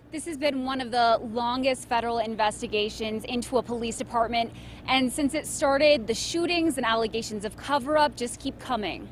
This has been one of the longest federal investigations into a police department, and since it started, the shootings and allegations of cover-up just keep coming.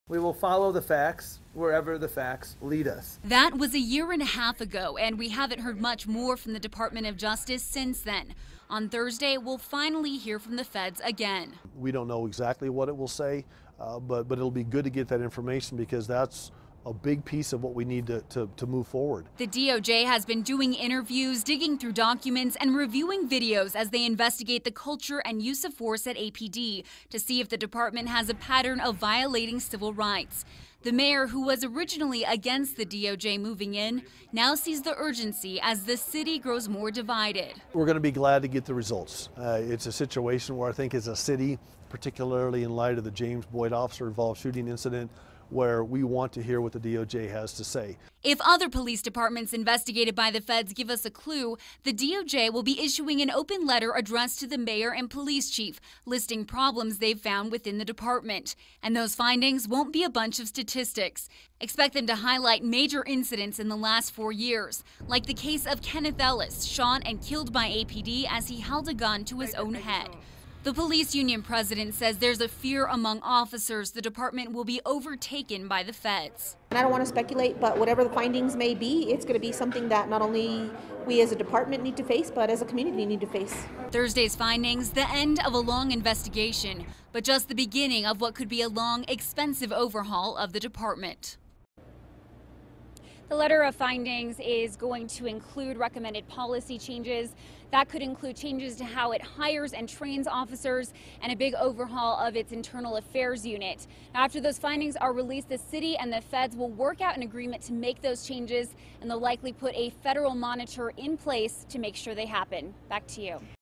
We will follow the facts wherever the facts lead us. That was a year and a half ago, and we haven't heard much more from the Department of Justice since then. On Thursday, we'll finally hear from the feds again. We don't know exactly what it will say, but it'll be good to get that information because that's a big piece of what we need to move forward. The DOJ has been doing interviews, digging through documents, and reviewing videos as they investigate the culture and use of force at APD to see if the department has a pattern of violating civil rights. The mayor, who was originally against the DOJ moving in, now sees the urgency as the city grows more divided. We're going to be glad to get the results. It's a situation where I think as a city, particularly in light of the James Boyd officer-involved shooting incident, where we want to hear what the DOJ has to say. If other police departments investigated by the feds give us a clue, the DOJ will be issuing an open letter addressed to the mayor and police chief, listing problems they've found within the department. And those findings won't be a bunch of statistics. Expect them to highlight major incidents in the last 4 years, like the case of Kenneth Ellis, shot and killed by APD as he held a gun to his own head. The police union president says there's a fear among officers the department will be overtaken by the feds. And I don't want to speculate, but whatever the findings may be, it's going to be something that not only we as a department need to face, but as a community need to face. Thursday's findings, the end of a long investigation, but just the beginning of what could be a long, expensive overhaul of the department. The letter of findings is going to include recommended policy changes. That could include changes to how it hires and trains officers and a big overhaul of its internal affairs unit. Now, after those findings are released, the city and the feds will work out an agreement to make those changes, and they'll likely put a federal monitor in place to make sure they happen. Back to you.